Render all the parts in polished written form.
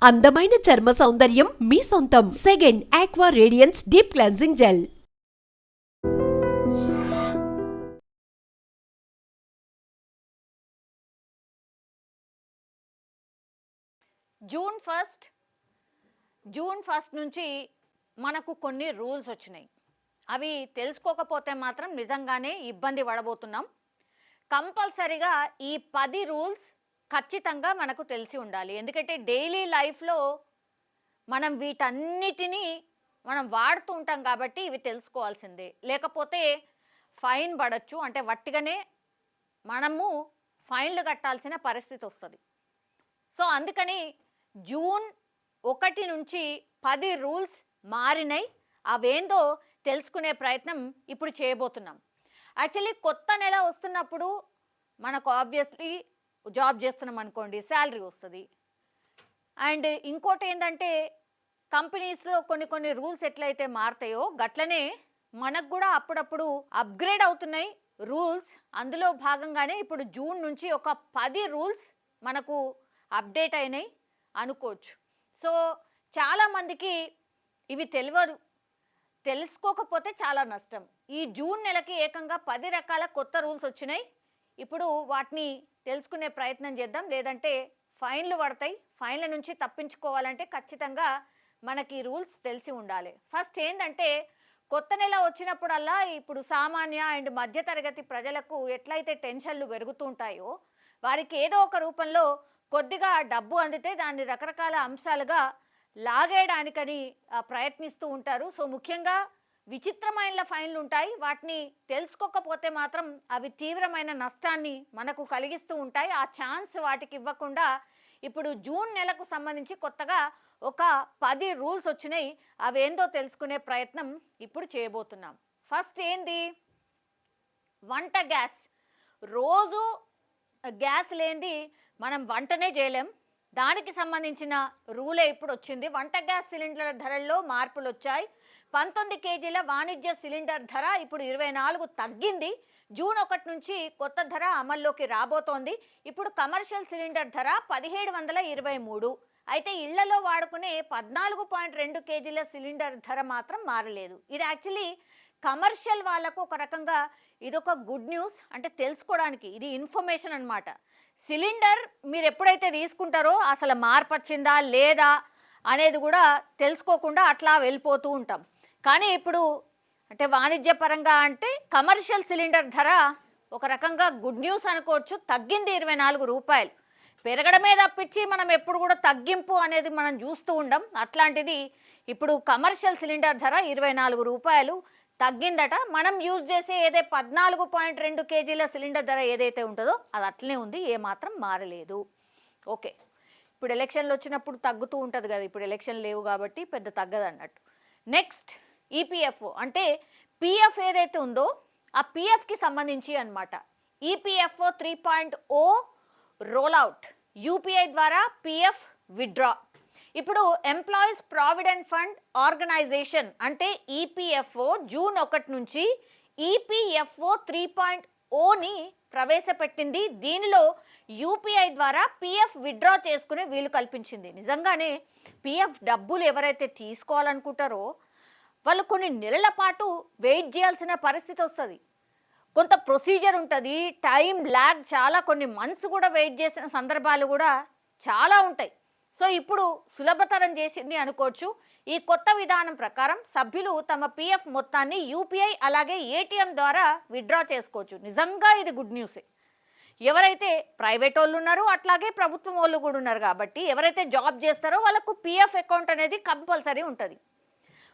అందమైన చర్మ సౌందర్యం మీ సొంతం. Second aqua radiance deep cleansing gel. June first నుంచి మనకు కొన్ని రూల్స్ వచ్చినాయి. అవి తెలుసుకోకపోతే మాత్రం నిజంగానే ఇబ్బంది పడబోతున్నాం. కంపల్సరీగా ఈ 10 రూల్స్ ఖచ్చితంగా మనకు తెలిసి ఉండాలి. ఎందుకంటే డైలీ లైఫ్లో మనం వీటన్నిటినీ మనం వాడుతూ ఉంటాం కాబట్టి ఇవి తెలుసుకోవాల్సిందే. లేకపోతే ఫైన్ పడచ్చు, అంటే వట్టిగానే మనము ఫైన్లు కట్టాల్సిన పరిస్థితి వస్తుంది. సో అందుకని జూన్ 1 నుంచి 10 రూల్స్ మారినాయి. అవేందో తెలుసుకునే ప్రయత్నం ఇప్పుడు చేయబోతున్నాం. యాక్చువల్లీ కొత్త నెల వస్తున్నప్పుడు మనకు ఆబ్వియస్లీ జాబ్ చేస్తున్నాం అనుకోండి, శాలరీ వస్తుంది. అండ్ ఇంకోటి ఏంటంటే కంపెనీస్లో కొన్ని రూల్స్ ఎట్లయితే మారుతాయో గట్లనే మనకు కూడా అప్పుడప్పుడు అప్గ్రేడ్ అవుతున్నాయి రూల్స్. అందులో భాగంగానే ఇప్పుడు జూన్ నుంచి ఒక 10 రూల్స్ మనకు అప్డేట్ అయినాయి అనుకోవచ్చు. సో చాలామందికి ఇవి తెలియదు, తెలుసుకోకపోతే చాలా నష్టం. ఈ జూన్ నెలకి ఏకంగా 10 రకాల కొత్త రూల్స్ వచ్చినాయి. ఇప్పుడు వాటిని తెలుసుకునే ప్రయత్నం చేద్దాం, లేదంటే ఫైన్లు పడతాయి. ఫైన్ల నుంచి తప్పించుకోవాలంటే ఖచ్చితంగా మనకి రూల్స్ తెలిసి ఉండాలి. ఫస్ట్ ఏంటంటే కొత్త నెల వచ్చినప్పుడల్లా ఇప్పుడు సామాన్య అండ్ మధ్యతరగతి ప్రజలకు ఎట్లయితే టెన్షన్లు పెరుగుతూ ఉంటాయో వారికి ఏదో ఒక రూపంలో కొద్దిగా డబ్బు అందితే దాన్ని రకరకాల అంశాలుగా లాగేయడానికని ప్రయత్నిస్తూ ఉంటారు. సో ముఖ్యంగా విచిత్రమైన ఫైన్లు ఉంటాయి. వాటిని తెలుసుకోకపోతే మాత్రం అవి తీవ్రమైన నష్టాన్ని మనకు కలిగిస్తూ ఉంటాయి. ఆ ఛాన్స్ వాటికి ఇవ్వకుండా ఇప్పుడు జూన్ నెలకు సంబంధించి కొత్తగా ఒక 10 రూల్స్ వచ్చినాయి. అవేందో తెలుసుకునే ప్రయత్నం ఇప్పుడు చేయబోతున్నాం. ఫస్ట్ ఏంది, వంట గ్యాస్. రోజు గ్యాస్ లేనిది మనం వంటనే చేయలేం. దానికి సంబంధించిన రూలే ఇప్పుడు వచ్చింది. వంట గ్యాస్ సిలిండర్ల ధరల్లో మార్పులు వచ్చాయి. 19 కేజీల వాణిజ్య సిలిండర్ ధర ఇప్పుడు 24 తగ్గింది. జూన్ 1 నుంచి కొత్త ధర అమల్లోకి రాబోతోంది. ఇప్పుడు కమర్షియల్ సిలిండర్ ధర 1723. అయితే ఇళ్లలో వాడుకునే 14.2 కేజీల సిలిండర్ ధర మాత్రం మారలేదు. ఇది యాక్చువల్లీ కమర్షియల్ వాళ్ళకు ఒక రకంగా ఇదొక గుడ్ న్యూస్, అంటే తెలుసుకోవడానికి ఇది ఇన్ఫర్మేషన్ అన్నమాట. సిలిండర్ మీరు ఎప్పుడైతే తీసుకుంటారో అసలు మార్పు వచ్చిందా లేదా అనేది కూడా తెలుసుకోకుండా అట్లా వెళ్ళిపోతూ ఉంటాం. కానీ ఇప్పుడు అంటే వాణిజ్యపరంగా అంటే కమర్షియల్ సిలిండర్ ధర ఒక రకంగా గుడ్ న్యూస్ అనుకోవచ్చు. తగ్గింది 24 రూపాయలు. పెరగడమే తప్పించి మనం ఎప్పుడు కూడా తగ్గింపు అనేది మనం చూస్తూ ఉండం. అట్లాంటిది ఇప్పుడు కమర్షియల్ సిలిండర్ ధర 24 రూపాయలు తగ్గిందట. మనం యూజ్ చేసే ఏదే 14.2 కేజీల సిలిండర్ ధర ఏదైతే ఉంటుందో అది అట్లనే ఉంది, ఏమాత్రం మారలేదు. ఓకే, ఇప్పుడు ఎలక్షన్లు వచ్చినప్పుడు తగ్గుతూ ఉంటుంది కదా, ఇప్పుడు ఎలక్షన్ లేవు కాబట్టి పెద్ద తగ్గదు అన్నట్టు. నెక్స్ట్ ఈపీఎఫ్ఓ అంటే పిఎఫ్ ఏదైతే ఉందో ఆ పిఎఫ్కి సంబంధించి అనమాట. ఈపీఎఫ్ఓ 3.0 రోల్అవుట్, యూపీఐ ద్వారా పిఎఫ్ విత్డ్రా. ఇప్పుడు ఎంప్లాయీస్ ప్రావిడెంట్ ఫండ్ ఆర్గనైజేషన్ అంటే ఈపీఎఫ్ఓ జూన్ 1 నుంచి ఈపీఎఫ్ఓ 3.0ని ప్రవేశపెట్టింది. దీనిలో యూపీఐ ద్వారా పిఎఫ్ విత్డ్రా చేసుకునే వీలు కల్పించింది. నిజంగానే పిఎఫ్ డబ్బులు ఎవరైతే తీసుకోవాలనుకుంటారో వాళ్ళు కొన్ని నెలల పాటు వెయిట్ చేయాల్సిన పరిస్థితి వస్తుంది. కొంత ప్రొసీజర్ ఉంటుంది, టైం ల్యాగ్, చాలా కొన్ని మంత్స్ కూడా వెయిట్ చేసిన సందర్భాలు కూడా చాలా ఉంటాయి. సో ఇప్పుడు సులభతరం చేసింది అనుకోవచ్చు. ఈ కొత్త విధానం ప్రకారం సభ్యులు తమ పిఎఫ్ మొత్తాన్ని యూపీఐ అలాగే ఏటీఎం ద్వారా విత్డ్రా చేసుకోవచ్చు. నిజంగా ఇది గుడ్ న్యూసే. ఎవరైతే ప్రైవేట్ వాళ్ళు ఉన్నారో అట్లాగే ప్రభుత్వం వాళ్ళు కూడా ఉన్నారు కాబట్టి ఎవరైతే జాబ్ చేస్తారో వాళ్ళకు పిఎఫ్ అకౌంట్ అనేది కంపల్సరీ ఉంటుంది.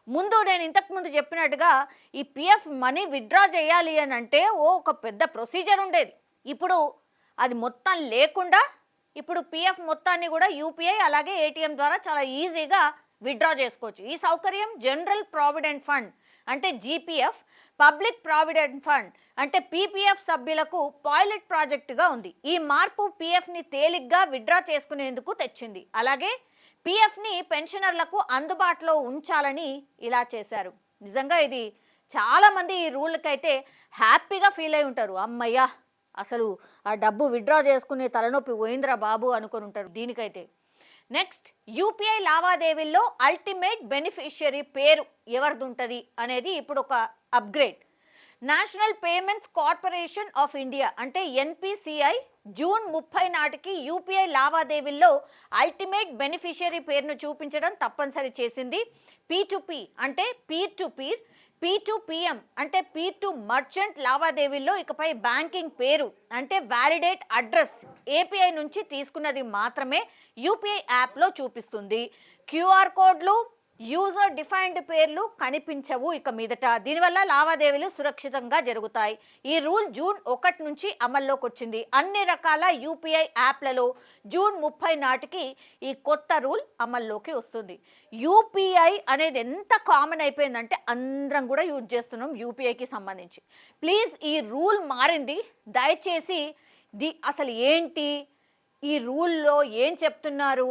ముందు నేను ఇంతకుముందు చెప్పినట్టుగా ఈ పిఎఫ్ మనీ విత్డ్రా చేయాలి అని అంటే ఒక పెద్ద ప్రొసీజర్ ఉండేది. ఇప్పుడు అది మొత్తం లేకుండా ఇప్పుడు పిఎఫ్ మొత్తాన్ని కూడా యూపీఐ అలాగే ఏటీఎం ద్వారా చాలా ఈజీగా విత్డ్రా చేసుకోవచ్చు. ఈ సౌకర్యం జనరల్ ప్రావిడెంట్ ఫండ్ అంటే జీపీఎఫ్, పబ్లిక్ ప్రావిడెంట్ ఫండ్ అంటే పీపీఎఫ్ సభ్యులకు పైలట్ ప్రాజెక్టుగా ఉంది. ఈ మార్పు పిఎఫ్ని తేలిగ్గా విత్డ్రా చేసుకునేందుకు తెచ్చింది. అలాగే పిఎఫ్ని పెన్షనర్లకు అందుబాటులో ఉంచాలని ఇలా చేశారు. నిజంగా ఇది చాలామంది ఈ రూల్కైతే హ్యాపీగా ఫీల్ అయి ఉంటారు. అమ్మయ్యా, అసలు ఆ డబ్బు విత్డ్రా చేసుకునే తలనొప్పి పోయిందిరా బాబు అనుకొని ఉంటారు దీనికైతే. నెక్స్ట్ యూపీఐ లావాదేవీల్లో అల్టిమేట్ బెనిఫిషియరీ పేరు ఎవరిది ఉంటుంది అనేది ఇప్పుడు ఒక upgrade. National payments corporation of India అంటే ఎన్పిసిఐ జూన్ 30 నాటికి యూపీఐ లావాదేవీల్లో అల్టిమేట్ బెనిఫిషియరీ పేరును చూపించడం తప్పనిసరి చేసింది. P2P అంటే పీర్ టు పీర్, P2PM అంటే పీర్ టు మర్చెంట్ లావాదేవీల్లో ఇకపై బ్యాంకింగ్ పేరు అంటే వ్యాలిడేట్ అడ్రస్ ఏపీఐ నుంచి తీసుకున్నది మాత్రమే యూపీఐ యాప్లో చూపిస్తుంది. క్యూఆర్ కోడ్లు, యూజర్ డిఫైన్డ్ పేర్లు కనిపించవు ఇక మీదట. దీనివల్ల లావాదేవీలు సురక్షితంగా జరుగుతాయి. ఈ రూల్ జూన్ 1 నుంచి అమల్లోకి వచ్చింది. అన్ని రకాల యూపీఐ యాప్లలో జూన్ 30 నాటికి ఈ కొత్త రూల్ అమల్లోకి వస్తుంది. యూపీఐ అనేది ఎంత కామన్ అయిపోయిందంటే అందరం కూడా యూజ్ చేస్తున్నాం యూపీఐకి సంబంధించి. ప్లీజ్ ఈ రూల్ మారింది, దయచేసి అసలు ఏంటి ఈ రూల్లో ఏం చెప్తున్నారు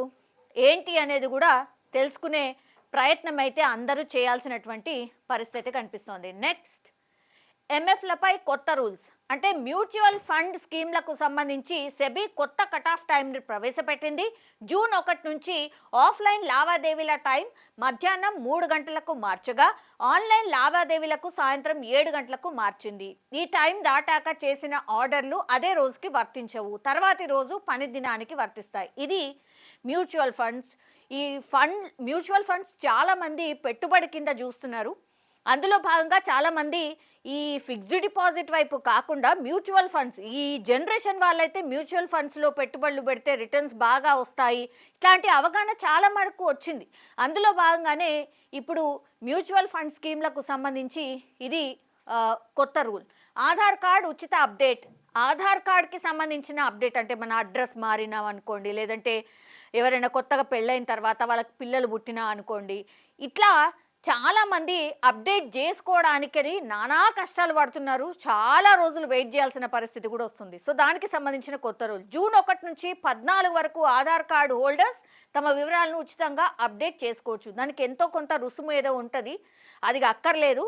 ఏంటి అనేది కూడా తెలుసుకునే ప్రయత్నం అయితే అందరూ చేయాల్సినటువంటి పరిస్థితి కనిపిస్తోంది. నెక్స్ట్ ఎంఎఫ్లపై కొత్త రూల్స్ అంటే మ్యూచువల్ ఫండ్ స్కీమ్లకు సంబంధించి సెబీ కొత్త కట్ ఆఫ్ టైంని ప్రవేశపెట్టింది. జూన్ 1 నుంచి ఆఫ్లైన్ లావాదేవీల టైం మధ్యాహ్నం 3 గంటలకు మార్చగా ఆన్లైన్ లావాదేవీలకు సాయంత్రం 7 గంటలకు మార్చింది. ఈ టైం దాటాక చేసిన ఆర్డర్లు అదే రోజుకి వర్తించవు, తర్వాతి రోజు పని దినానికి వర్తిస్తాయి. ఇది మ్యూచువల్ ఫండ్స్. ఈ మ్యూచువల్ ఫండ్స్ చాలామంది పెట్టుబడి కింద చూస్తున్నారు. అందులో భాగంగా చాలామంది ఈ ఫిక్స్డ్ డిపాజిట్ వైపు కాకుండా మ్యూచువల్ ఫండ్స్, ఈ జనరేషన్ వాళ్ళైతే మ్యూచువల్ ఫండ్స్లో పెట్టుబడులు పెడితే రిటర్న్స్ బాగా వస్తాయి, ఇట్లాంటి అవగాహన చాలా వరకు వచ్చింది. అందులో భాగంగానే ఇప్పుడు మ్యూచువల్ ఫండ్ స్కీమ్లకు సంబంధించి ఇది కొత్త రూల్. ఆధార్ కార్డ్ ఉచిత అప్డేట్. ఆధార్ కార్డ్కి సంబంధించిన అప్డేట్ అంటే మన అడ్రస్ మారినాం అనుకోండి, లేదంటే ఎవరైనా కొత్తగా పెళ్ళైన తర్వాత వాళ్ళకి పిల్లలు పుట్టినా అనుకోండి, ఇట్లా చాలామంది అప్డేట్ చేసుకోవడానికని నానా కష్టాలు పడుతున్నారు. చాలా రోజులు వెయిట్ చేయాల్సిన పరిస్థితి కూడా వస్తుంది. సో దానికి సంబంధించిన కొత్త రూల్ జూన్ 1 నుంచి 14 వరకు ఆధార్ కార్డు హోల్డర్స్ తమ వివరాలను ఉచితంగా అప్డేట్ చేసుకోవచ్చు. దానికి ఎంతో కొంత రుసుము ఏదో ఉంటుంది, అది అక్కర్లేదు,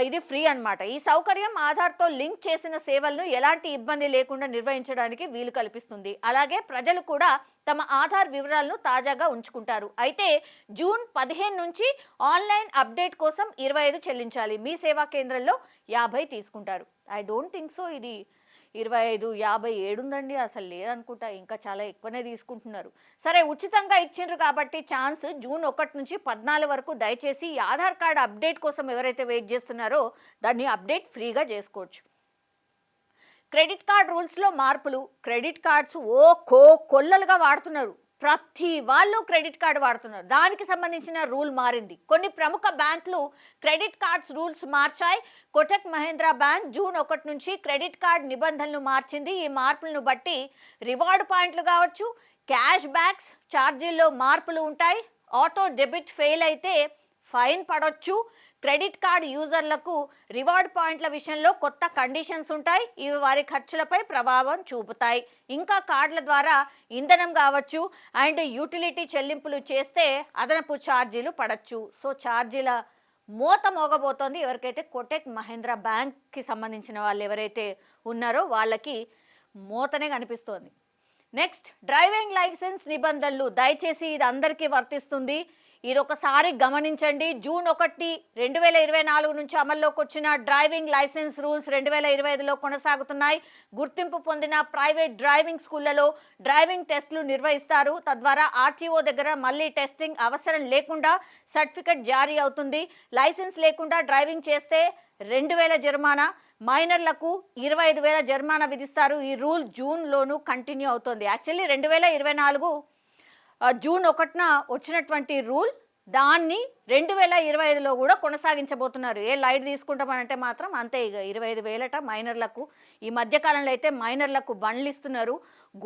ఇది ఫ్రీ అన్నమాట. ఈ సౌకర్యం ఆధార్తో లింక్ చేసిన సేవలను ఎలాంటి ఇబ్బంది లేకుండా నిర్వహించడానికి వీలు కల్పిస్తుంది. అలాగే ప్రజలు కూడా తమ ఆధార్ వివరాలను తాజాగా ఉంచుకుంటారు. అయితే జూన్ 15 నుంచి ఆన్లైన్ అప్డేట్ కోసం 25 చెల్లించాలి. మీ సేవా కేంద్రంలో 50 తీసుకుంటారు. ఐ డోంట్ థింక్ సో ఇది 25, 57 ఉందండి, అసలు లేదనుకుంటా, ఇంకా చాలా ఎక్కువనే తీసుకుంటున్నారు. సరే, ఉచితంగా ఇచ్చిండ్రు కాబట్టి ఛాన్స్ జూన్ 1 నుంచి 14 వరకు దయచేసి ఈ ఆధార్ కార్డు అప్డేట్ కోసం ఎవరైతే వెయిట్ చేస్తున్నారో దాన్ని అప్డేట్ ఫ్రీగా చేసుకోవచ్చు. క్రెడిట్ కార్డ్ రూల్స్లో మార్పులు. క్రెడిట్ కార్డ్స్ కొల్లలుగా వాడుతున్నారు, ప్రతి వాళ్ళు క్రెడిట్ కార్డు వాడుతున్నారు. దానికి సంబంధించిన రూల్ మారింది. కొన్ని ప్రముఖ బ్యాంకులు క్రెడిట్ కార్డ్స్ రూల్స్ మార్చాయి. కోటక్ మహీంద్రా బ్యాంక్ జూన్ 1 నుంచి క్రెడిట్ కార్డ్ నిబంధనలు మార్చింది. ఈ మార్పులను బట్టి రివార్డ్ పాయింట్లు కావచ్చు, క్యాష్ బ్యాక్స్ ఛార్జీల్లో మార్పులు ఉంటాయి. ఆటో డెబిట్ ఫెయిల్ అయితే ఫైన్ పడవచ్చు. క్రెడిట్ కార్డ్ యూజర్లకు రివార్డ్ పాయింట్ల విషయంలో కొత్త కండిషన్స్ ఉంటాయి. ఇవి వారి ఖర్చులపై ప్రభావం చూపుతాయి. ఇంకా కార్డుల ద్వారా ఇంధనం కావచ్చు అండ్ యూటిలిటీ చెల్లింపులు చేస్తే అదనపు ఛార్జీలు పడవచ్చు. సో ఛార్జీల మోత మోగబోతోంది. ఎవరికైతే కోటక్ మహీంద్రా బ్యాంక్కి సంబంధించిన వాళ్ళు ఎవరైతే ఉన్నారో వాళ్ళకి మోతనే కనిపిస్తోంది. నెక్స్ట్ డ్రైవింగ్ లైసెన్స్ నిబంధనలు. దయచేసి ఇది అందరికీ వర్తిస్తుంది, ఇది ఒకసారి గమనించండి. జూన్ 1, 2024 నుంచి అమల్లోకి వచ్చిన డ్రైవింగ్ లైసెన్స్ రూల్స్ 2025లో కొనసాగుతున్నాయి. గుర్తింపు పొందిన ప్రైవేట్ డ్రైవింగ్ స్కూళ్లలో డ్రైవింగ్ టెస్టులు నిర్వహిస్తారు. తద్వారా ఆర్టీఓ దగ్గర మళ్ళీ టెస్టింగ్ అవసరం లేకుండా సర్టిఫికెట్ జారీ అవుతుంది. లైసెన్స్ లేకుండా డ్రైవింగ్ చేస్తే 2000 జరిమానా, మైనర్లకు 25,000 జరిమానా విధిస్తారు. ఈ రూల్ జూన్లోనూ కంటిన్యూ అవుతుంది. యాక్చువల్లీ 2024 జూన్ 1న వచ్చినటువంటి రూల్ దాన్ని 2025లో కూడా కొనసాగించబోతున్నారు. ఏ లైట్ తీసుకుంటామనంటే మాత్రం అంతే, ఇక 25,000 మైనర్లకు. ఈ మధ్యకాలంలో అయితే మైనర్లకు బండ్లు ఇస్తున్నారు,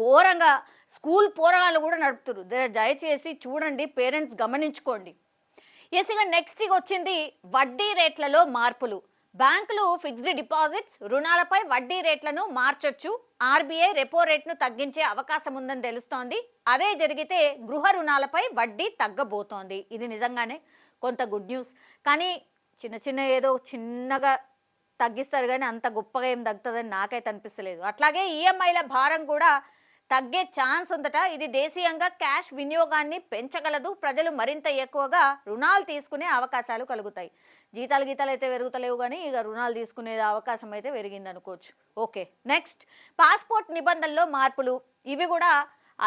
ఘోరంగా స్కూల్ పోరగాళ్ళు కూడా నడుపుతున్నారు. దయచేసి చూడండి, పేరెంట్స్ గమనించుకోండి. ఇక నెక్స్ట్ వచ్చింది వడ్డీ రేట్లలో మార్పులు. బ్యాంకులు ఫిక్స్డ్ డిపాజిట్స్ రుణాలపై వడ్డీ రేట్లను మార్చొచ్చు. ఆర్బీఐ రెపో రేట్ను తగ్గించే అవకాశం ఉందని తెలుస్తోంది. అదే జరిగితే గృహ రుణాలపై వడ్డీ తగ్గబోతోంది. ఇది నిజంగానే కొంత గుడ్ న్యూస్. కానీ ఏదో చిన్నగా తగ్గిస్తారు కానీ అంత గొప్పగా ఏం తగ్గుతుందని నాకైతే అనిపిస్తలేదు. అట్లాగే ఈఎంఐల భారం కూడా తగ్గే ఛాన్స్ ఉందట. ఇది దేశీయంగా క్యాష్ వినియోగాన్ని పెంచగలదు. ప్రజలు మరింత ఎక్కువగా రుణాలు తీసుకునే అవకాశాలు కలుగుతాయి. జీతాలు అయితే పెరుగుతలేవు, కానీ ఇక రుణాలు తీసుకునే అవకాశం అయితే పెరిగింది అనుకోవచ్చు. ఓకే, నెక్స్ట్ పాస్పోర్ట్ నిబంధనల్లో మార్పులు. ఇవి కూడా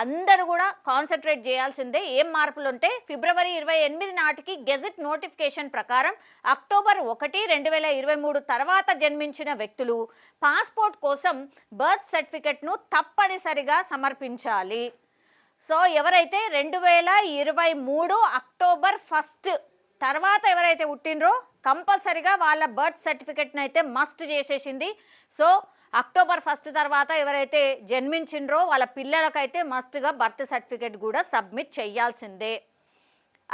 అందరూ కూడా కాన్సన్ట్రేట్ చేయాల్సిందే. ఏం మార్పులు ఉంటే ఫిబ్రవరి 28 నాటికి గెజెట్ నోటిఫికేషన్ ప్రకారం అక్టోబర్ 1, 2023 తర్వాత జన్మించిన వ్యక్తులు పాస్పోర్ట్ కోసం బర్త్ సర్టిఫికెట్ను తప్పనిసరిగా సమర్పించాలి. సో ఎవరైతే 2023 అక్టోబర్ 1 తర్వాత ఎవరైతే పుట్టినరో కంపల్సరిగా వాళ్ళ బర్త్ సర్టిఫికెట్ని అయితే మస్ట్ చేసేసింది. సో అక్టోబర్ 1 తర్వాత ఎవరైతే జన్మించిండ్రో వాళ్ళ పిల్లలకైతే మస్ట్గా బర్త్ సర్టిఫికేట్ కూడా సబ్మిట్ చేయాల్సిందే.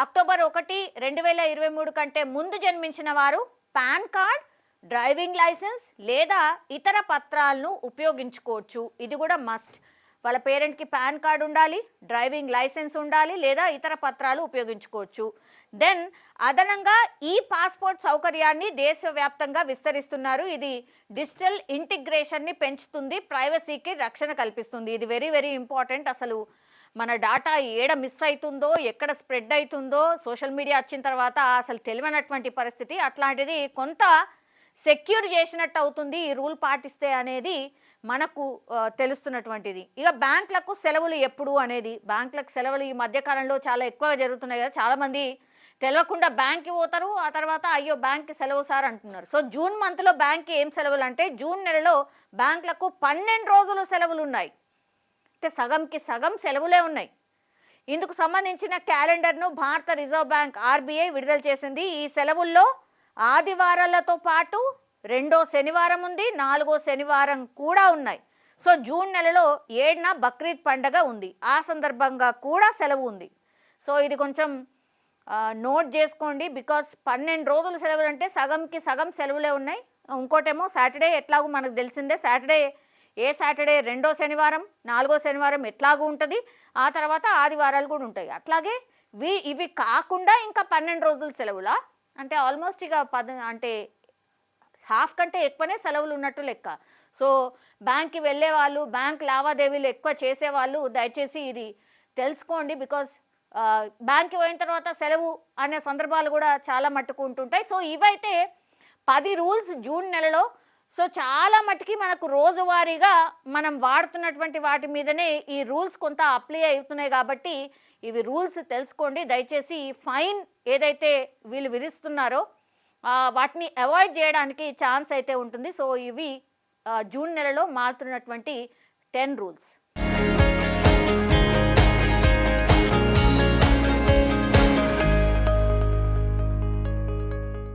అక్టోబర్ 1, 2023 కంటే ముందు జన్మించిన వారు పాన్ కార్డ్, డ్రైవింగ్ లైసెన్స్ లేదా ఇతర పత్రాలను ఉపయోగించుకోవచ్చు. ఇది కూడా మస్ట్. వాళ్ళ పేరెంట్కి పాన్ కార్డ్ ఉండాలి, డ్రైవింగ్ లైసెన్స్ ఉండాలి, లేదా ఇతర పత్రాలు ఉపయోగించుకోవచ్చు. దెన్ అదనంగా ఈ పాస్పోర్ట్ సౌకర్యాన్ని దేశవ్యాప్తంగా విస్తరిస్తున్నారు. ఇది డిజిటల్ ఇంటిగ్రేషన్ని పెంచుతుంది, ప్రైవసీకి రక్షణ కల్పిస్తుంది. ఇది వెరీ వెరీ ఇంపార్టెంట్. అసలు మన డాటా ఏడ మిస్ అవుతుందో, ఎక్కడ స్ప్రెడ్ అవుతుందో సోషల్ మీడియా వచ్చిన తర్వాత అసలు తెలియనటువంటి పరిస్థితి. అట్లాంటిది కొంత సెక్యూర్ చేసినట్టు అవుతుంది ఈ రూల్ పాటిస్తే అనేది మనకు తెలుస్తున్నటువంటిది. ఇక బ్యాంకులకు సెలవులు ఎప్పుడు అనేది, బ్యాంకులకు సెలవులు ఈ మధ్యకాలంలో చాలా ఎక్కువగా జరుగుతున్నాయి కదా. చాలామంది తెలియకుండా బ్యాంక్కి పోతారు, ఆ తర్వాత అయ్యో బ్యాంక్కి సెలవు సార్ అంటున్నారు. సో జూన్ మంత్లో బ్యాంక్కి ఏం సెలవులు అంటే, జూన్ నెలలో బ్యాంకులకు 12 రోజులు సెలవులు ఉన్నాయి. అంటే సగంకి సగం సెలవులే ఉన్నాయి. ఇందుకు సంబంధించిన క్యాలెండర్ను భారత రిజర్వ్ బ్యాంక్ ఆర్బీఐ విడుదల చేసింది. ఈ సెలవుల్లో ఆదివారాలతో పాటు 2వ శనివారం ఉంది, 4వ శనివారం కూడా ఉన్నాయి. సో జూన్ నెలలో 7న బక్రీద్ పండగ ఉంది, ఆ సందర్భంగా కూడా సెలవు ఉంది. సో ఇది కొంచెం నోట్ చేసుకోండి. బికాస్ 12 రోజులు సెలవులు అంటే సగంకి సగం సెలవులే ఉన్నాయి. ఇంకోటేమో సాటర్డే, ఎట్లాగూ మనకు తెలిసిందే సాటర్డే, ఏ సాటర్డే 2వ శనివారం, 4వ శనివారం ఎట్లాగూ ఉంటుంది, ఆ తర్వాత ఆదివారాలు కూడా ఉంటాయి. అట్లాగే ఇవి కాకుండా ఇంకా 12 రోజులు సెలవులా అంటే ఆల్మోస్ట్ ఇక అంటే హాఫ్ కంటే ఎక్కువనే సెలవులు ఉన్నట్టు లెక్క. సో బ్యాంక్కి వెళ్ళే వాళ్ళు, బ్యాంక్ లావాదేవీలు ఎక్కువ చేసేవాళ్ళు దయచేసి ఇది తెలుసుకోండి. బికాస్ బ్యాంక్కి పోయిన తర్వాత సెలవు అనే సందర్భాలు కూడా చాలా మట్టుకు ఉంటుంటాయి. సో ఇవైతే 10 రూల్స్ జూన్ నెలలో. సో చాలా మట్టుకి మనకు రోజువారీగా మనం వాడుతున్నటువంటి వాటి మీదనే ఈ రూల్స్ కొంత అప్లై అవుతున్నాయి కాబట్టి ఇవి రూల్స్ తెలుసుకోండి దయచేసి. ఫైన్ ఏదైతే వీళ్ళు విధిస్తున్నారో వాటిని అవాయిడ్ చేయడానికి ఛాన్స్ అయితే ఉంటుంది. సో ఇవి జూన్ నెలలో మారుతున్నటువంటి 10 రూల్స్.